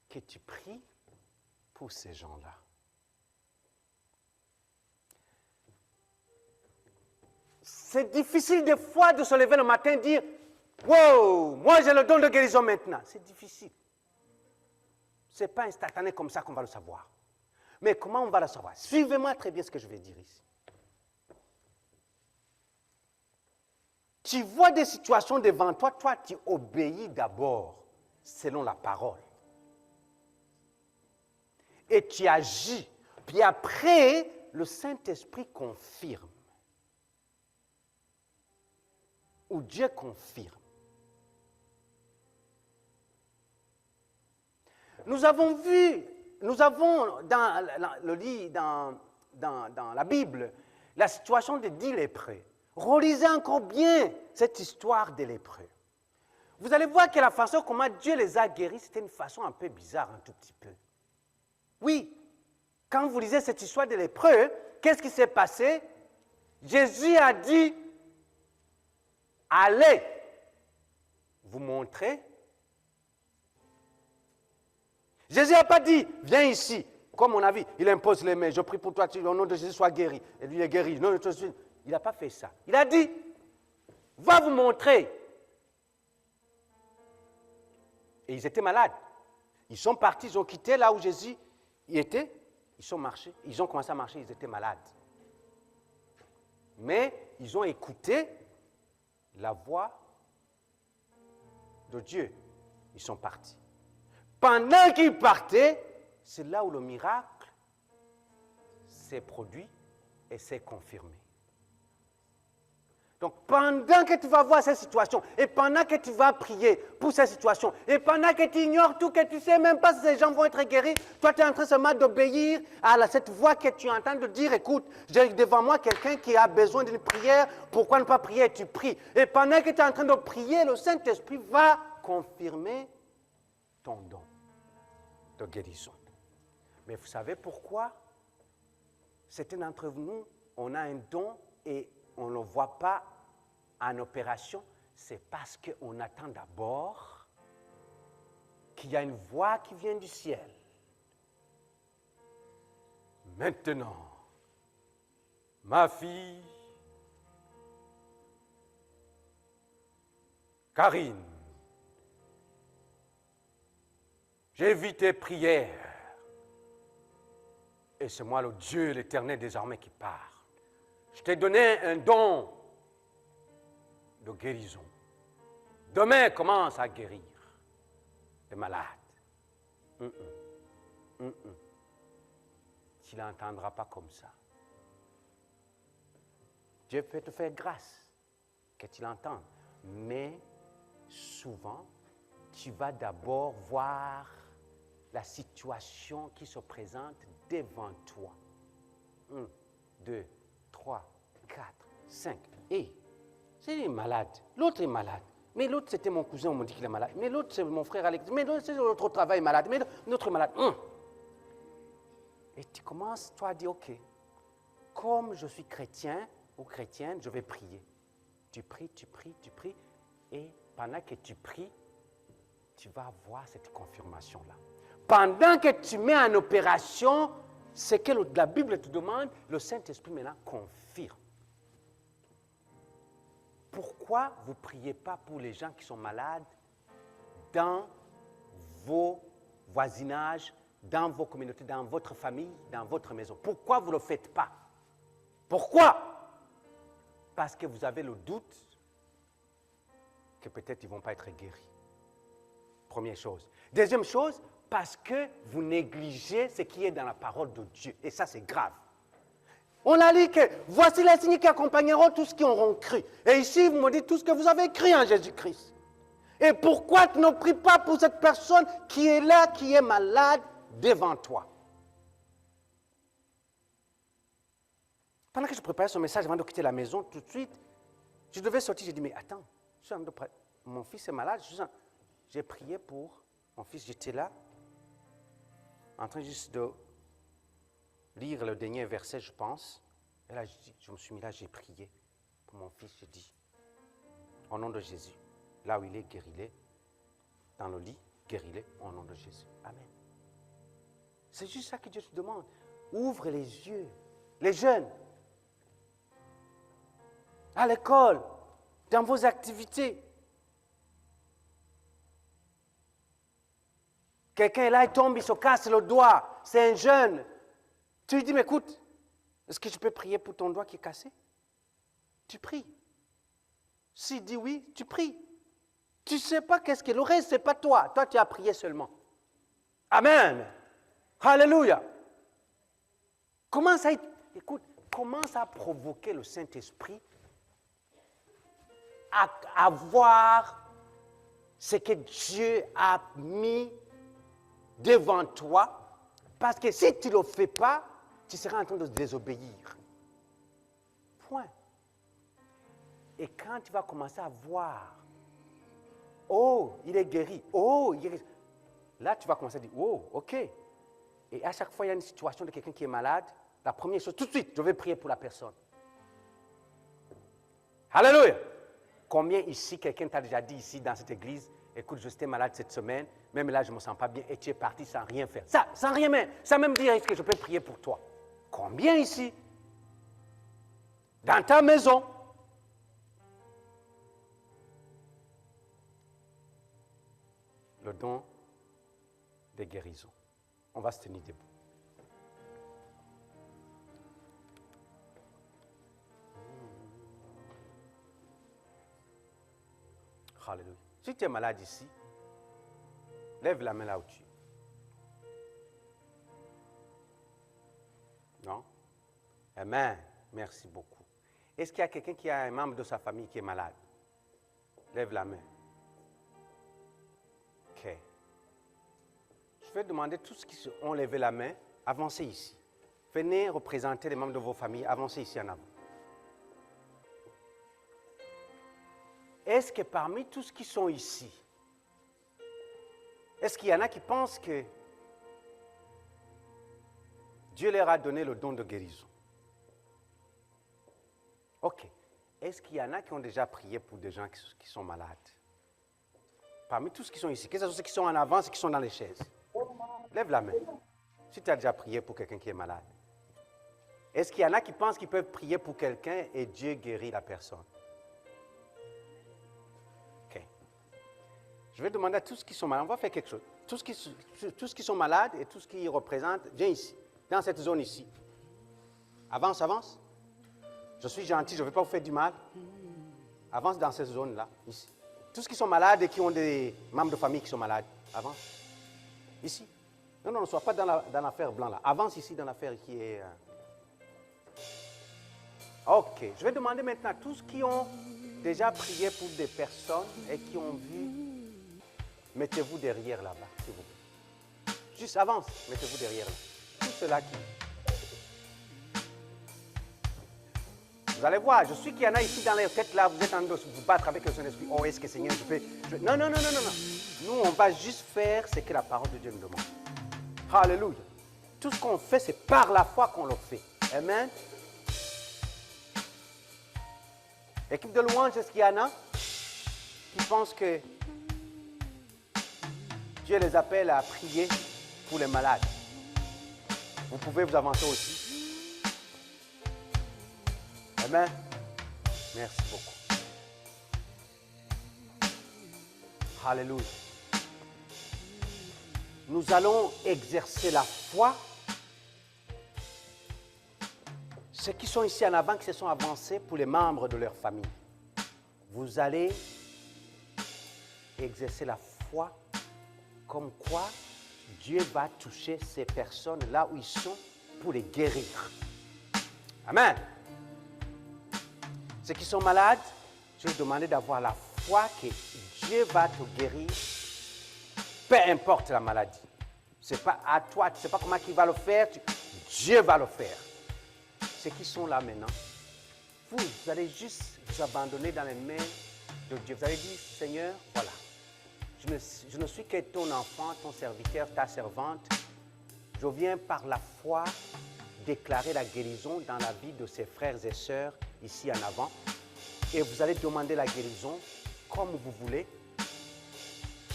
que tu pries pour ces gens-là. C'est difficile des fois de se lever le matin et dire « Wow, moi j'ai le don de guérison maintenant ». C'est difficile. Ce n'est pas instantané comme ça qu'on va le savoir. Mais comment on va le savoir? Suivez-moi très bien ce que je vais dire ici. Tu vois des situations devant toi, toi tu obéis d'abord selon la parole. Et tu agis. Puis après, le Saint-Esprit confirme. Ou Dieu confirme. Nous avons dans la Bible, la situation des 10 lépreux. Relisez encore bien cette histoire des lépreux. Vous allez voir que la façon comment Dieu les a guéris, c'était une façon un peu bizarre, un tout petit peu. Oui, quand vous lisez cette histoire des lépreux, qu'est-ce qui s'est passé? Jésus a dit, allez, vous montrer. Jésus n'a pas dit, viens ici. Comme on a vu, il impose les mains, je prie pour toi, au nom de Jésus, sois guéri. Et lui est guéri. Non, il n'a pas fait ça. Il a dit, va vous montrer. Et ils étaient malades. Ils sont partis, ils ont quitté là où Jésus était. Ils ont commencé à marcher, ils étaient malades. Mais ils ont écouté la voix de Dieu. Ils sont partis. Pendant qu'ils partaient, c'est là où le miracle s'est produit et s'est confirmé. Donc, pendant que tu vas voir cette situation, et pendant que tu vas prier pour cette situation, et pendant que tu ignores tout, que tu ne sais même pas si ces gens vont être guéris, toi, tu es en train seulement d'obéir à cette voix que tu entends de dire, écoute, j'ai devant moi quelqu'un qui a besoin d'une prière, pourquoi ne pas prier? Et tu pries. Et pendant que tu es en train de prier, le Saint-Esprit va confirmer ton don de guérison. Mais vous savez pourquoi? Certains d'entre nous, on a un don et on ne le voit pas en opération, c'est parce qu'on attend d'abord qu'il y a une voix qui vient du ciel. Maintenant, ma fille, Karine, j'ai vu tes prières et c'est moi le Dieu, l'Éternel désormais qui parle. Je t'ai donné un don de guérison. Demain, commence à guérir les malades. Tu ne l'entendras pas comme ça. Dieu peut te faire grâce que tu l'entendes. Mais souvent, tu vas d'abord voir la situation qui se présente devant toi. 1, 2, 3, 4, 5. Et c'est malade. L'autre est malade. Mais l'autre, c'était mon cousin, on m'a dit qu'il est malade. Mais l'autre, c'est mon frère Alex. Mais l'autre, c'est l'autre au travail malade. Mais l'autre est malade. Et tu commences, toi, à dire, OK, comme je suis chrétien ou chrétienne, je vais prier. Tu pries, tu pries, tu pries. Et pendant que tu pries, tu vas avoir cette confirmation-là. Pendant que tu mets en opération ce que la Bible te demande, le Saint-Esprit maintenant confirme. Pourquoi vous ne priez pas pour les gens qui sont malades dans vos voisinages, dans vos communautés, dans votre famille, dans votre maison? Pourquoi vous ne le faites pas? Pourquoi? Parce que vous avez le doute que peut-être ils ne vont pas être guéris. Première chose. Deuxième chose, parce que vous négligez ce qui est dans la parole de Dieu. Et ça, c'est grave. On a dit que voici les signes qui accompagneront tous qui auront cru. Et ici, vous me dites tout ce que vous avez cru en Jésus-Christ. Et pourquoi tu ne pries pas pour cette personne qui est là, qui est malade devant toi? Pendant que je préparais ce message avant de quitter la maison, tout de suite, je devais sortir. J'ai dit, mais attends, mon fils est malade. J'ai prié pour mon fils. J'étais là, en train juste de lire le dernier verset, je pense. Et là, je me suis mis là, j'ai prié pour mon fils. J'ai dit, au nom de Jésus, là où il est, guéris-le. dans le lit, guéris-les au nom de Jésus. Amen. C'est juste ça que Dieu te demande. Ouvre les yeux. Les jeunes, à l'école, dans vos activités. Quelqu'un est là, il tombe, il se casse le doigt. C'est un jeune. Tu lui dis, mais écoute, est-ce que je peux prier pour ton doigt qui est cassé? Tu pries. S'il dit oui, tu pries. Tu ne sais pas qu'est-ce qu'il aurait, ce n'est pas toi. Toi, tu as prié seulement. Amen. Alléluia. Commence à provoquer le Saint-Esprit à voir ce que Dieu a mis devant toi. Parce que si tu ne le fais pas, tu seras en train de désobéir. Point. Et quand tu vas commencer à voir, oh, il est guéri, oh, il est... Là, tu vas commencer à dire, oh, ok. Et à chaque fois, il y a une situation de quelqu'un qui est malade, la première chose, tout de suite, je vais prier pour la personne. Alléluia. Combien ici, quelqu'un t'a déjà dit ici, dans cette église, écoute, je suis malade cette semaine, même là, je ne me sens pas bien, et tu es parti sans rien faire. Ça, sans rien même, sans même dire, est-ce que je peux prier pour toi? Combien ici? Dans ta maison? Le don de guérison. On va se tenir debout. Alléluia. Si tu es malade ici, lève la main là où tu es. Non? Amen. Merci beaucoup. Est-ce qu'il y a quelqu'un qui a un membre de sa famille qui est malade? Lève la main. OK. Je vais demander tous ceux qui ont levé la main, avancez ici. Venez représenter les membres de vos familles, avancez ici en avant. Est-ce que parmi tous ceux qui sont ici, est-ce qu'il y en a qui pensent que Dieu leur a donné le don de guérison? OK. Est-ce qu'il y en a qui ont déjà prié pour des gens qui sont malades? Parmi tous ceux qui sont ici, que ce soit ceux qui sont en avant, ceux qui sont dans les chaises. Lève la main. Si tu as déjà prié pour quelqu'un qui est malade. Est-ce qu'il y en a qui pensent qu'ils peuvent prier pour quelqu'un et Dieu guérit la personne? OK. Je vais demander à tous ceux qui sont malades, on va faire quelque chose. Tous ceux qui sont malades et tous ceux qui représentent, viens ici, dans cette zone ici. Avance, avance. Je suis gentil, je ne vais pas vous faire du mal. Avance dans cette zone-là, ici. Tous ceux qui sont malades et qui ont des membres de famille qui sont malades, avance. Ici. Non, non, ne sois pas dans l'affaire blanc là. Avance ici dans l'affaire qui est... OK. Je vais demander maintenant à tous qui ont déjà prié pour des personnes et qui ont vu, mettez-vous derrière là-bas, s'il vous plaît. Juste avance, mettez-vous derrière là. Tout cela qui... Vous allez voir, je suis qu'il y en a ici dans les têtes là, vous êtes en train de vous battre avec le Saint-Esprit. Oh, est-ce que Seigneur, je peux... Non, non, non, non, non, non. Nous, on va juste faire ce que la parole de Dieu nous demande. Alléluia. Tout ce qu'on fait, c'est par la foi qu'on le fait. Amen. Équipe de louange, est-ce qu'il y en a qui pensent que Dieu les appelle à prier pour les malades? Vous pouvez vous avancer aussi. Amen. Merci beaucoup. Alléluia. Nous allons exercer la foi. Ceux qui sont ici en avant, qui se sont avancés pour les membres de leur famille, vous allez exercer la foi comme quoi Dieu va toucher ces personnes là où ils sont pour les guérir. Amen. Ceux qui sont malades, je vais vous demander d'avoir la foi que Dieu va te guérir, peu importe la maladie. Ce n'est pas à toi, tu ne sais pas comment il va le faire, Dieu va le faire. Ceux qui sont là maintenant, vous allez juste vous abandonner dans les mains de Dieu. Vous allez dire, Seigneur, voilà, je ne suis que ton enfant, ton serviteur, ta servante. Je viens par la foi déclarer la guérison dans la vie de ses frères et sœurs ici en avant. Et vous allez demander la guérison comme vous voulez.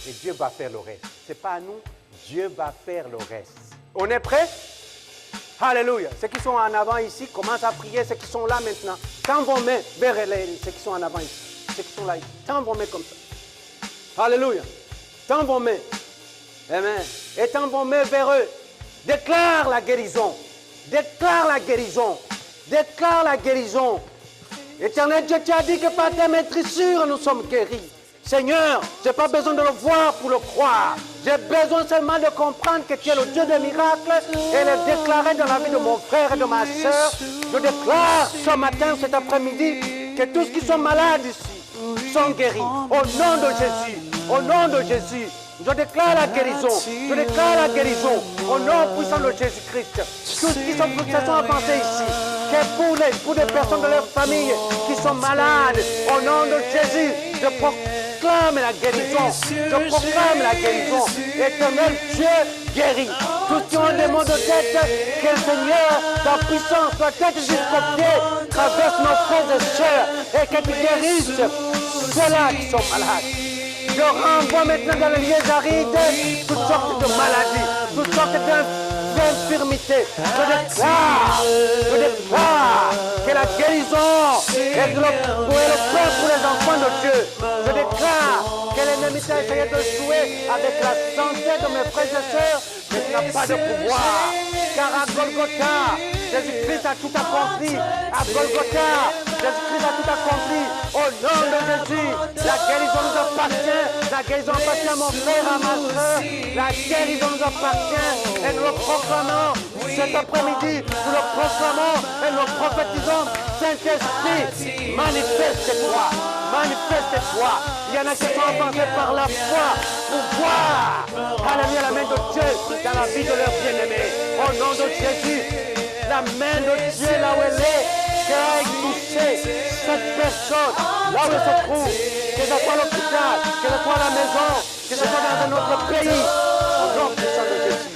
Et Dieu va faire le reste. Ce n'est pas à nous, Dieu va faire le reste. On est prêts? Alléluia. Ceux qui sont en avant ici, commencent à prier. Ceux qui sont là maintenant, tends vos mains vers ceux qui sont en avant ici. Ceux qui sont là ici, tends vos mains comme ça. Alléluia. Tends vos mains. Amen. Et tends vos mains vers eux. Déclare la guérison. Déclare la guérison. Déclare la guérison. Éternel Dieu, tu as dit que par tes maîtrisures, nous sommes guéris. Seigneur, je n'ai pas besoin de le voir pour le croire. J'ai besoin seulement de comprendre que tu es le Dieu des miracles et le déclarer dans la vie de mon frère et de ma soeur. Je déclare ce matin, cet après-midi, que tous qui sont malades ici sont guéris. Au nom de Jésus. Au nom de Jésus. Je déclare la guérison. Je déclare la guérison. Au nom puissant de Jésus-Christ. Tous qui sont avancés ici. Que pour des personnes de leur famille qui sont malades. Au nom de Jésus. Je proclame la guérison. Je proclame la guérison. Éternel Dieu guérit. Tous qui ont des maux de tête, que le Seigneur, ta puissance, ta tête jusqu'aux pieds, traverse nos frères et sœurs et que tu guérisses ceux-là qui sont malades. Je renvoie maintenant dans les lieux arides toutes sortes de maladies, toutes sortes d'infirmités. Je déclare que la guérison est le pain pour les enfants de Dieu. Je déclare que l'ennemi a essayé de jouer avec la santé de mes frères et sœurs, mais il n'a pas de pouvoir. Car à Golgotha, Jésus-Christ a tout accompli. À Golgotha, Jésus-Christ a tout accompli. Au nom de Jésus, la guérison nous appartient. La guérison appartient à mon frère, à ma soeur. La guérison nous appartient et nous le proclamons cet après-midi. Nous le proclamons et nous le prophétisons. Saint-Esprit, manifeste-toi. Manifeste-toi. Il y en a qui sont avancés par la foi pour voir, alléluia, la main de Dieu dans la vie de leurs bien-aimés. Au nom de Jésus, la main de Dieu là où elle est, qu'elle ait touché cette personne, là où elle se trouve, que ce soit à l'hôpital, que ce soit à la maison, que ce soit dans un autre pays. Au nom puissant de Jésus.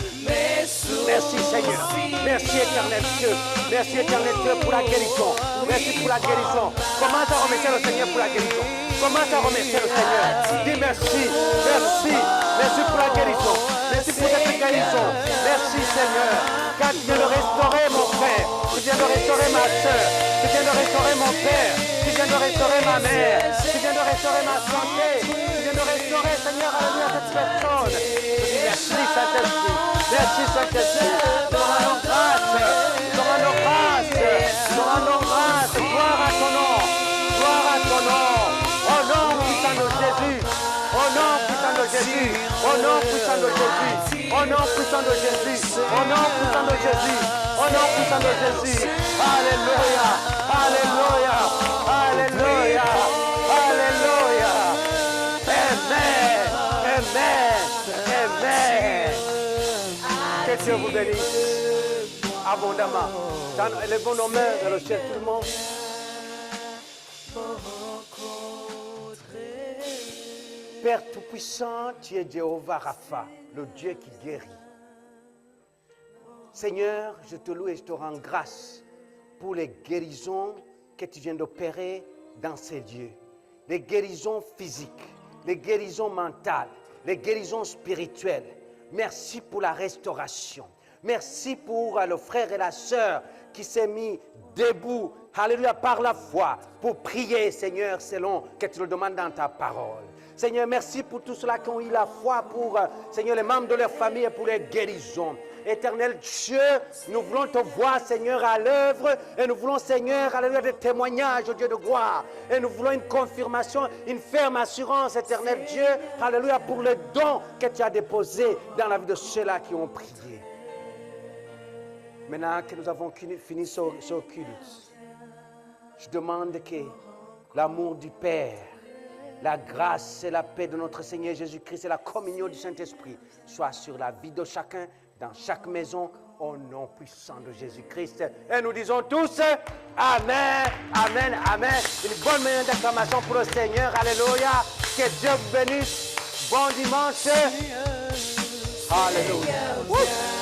Merci Seigneur. Merci éternel Dieu. Merci éternel Dieu pour la guérison. Merci pour la guérison. Commence à remercier le Seigneur pour la guérison. Commence à remercier le Seigneur. Dis merci. Merci. Merci pour la guérison. Merci pour cette guérison. Merci Seigneur. Car tu viens de restaurer mon frère. Tu viens de restaurer ma soeur. Tu viens de restaurer mon père. Tu viens de restaurer ma mère. Tu viens de restaurer ma santé. Tu viens de restaurer Seigneur à cette personne. Je dis merci Saint-Esprit. Merci Saint-Esprit. Nous rendons grâce. Nous rendons grâce. Nous rendons grâce. Gloire à ton nom. Gloire à ton nom. Au nom puissant de Jésus. Au nom puissant de Jésus. Au nom puissant de Jésus. Au nom puissant de Jésus. Au nom puissant de Jésus. Au nom puissant de Jésus. Alléluia. Alléluia. Alléluia. Alléluia. Amen. Amen. Amen. Que Dieu vous bénisse abondamment. Élevons nos mains vers le ciel, tout le monde. Père Tout-Puissant, tu es Jéhovah Rapha, le Dieu qui guérit. Seigneur, je te loue et je te rends grâce pour les guérisons que tu viens d'opérer dans ces lieux. Les guérisons physiques, les guérisons mentales, les guérisons spirituelles. Merci pour la restauration. Merci pour le frère et la sœur qui s'est mis debout, alléluia, par la foi, pour prier, Seigneur, selon que tu le demandes dans ta parole. Seigneur, merci pour tous ceux-là qui ont eu la foi pour, Seigneur, les membres de leur famille et pour les guérisons. Éternel Dieu, nous voulons te voir, Seigneur, à l'œuvre et nous voulons, Seigneur, alléluia, des témoignages, au Dieu de gloire. Et nous voulons une confirmation, une ferme assurance, Éternel Dieu, alléluia, pour le don que tu as déposé dans la vie de ceux-là qui ont prié. Maintenant que nous avons fini ce culte, je demande que l'amour du Père, la grâce et la paix de notre Seigneur Jésus-Christ et la communion du Saint-Esprit soient sur la vie de chacun, dans chaque maison, au nom puissant de Jésus-Christ. Et nous disons tous, Amen, Amen, Amen. Une bonne manière d'acclamation pour le Seigneur. Alléluia. Que Dieu vous bénisse. Bon dimanche. Alléluia.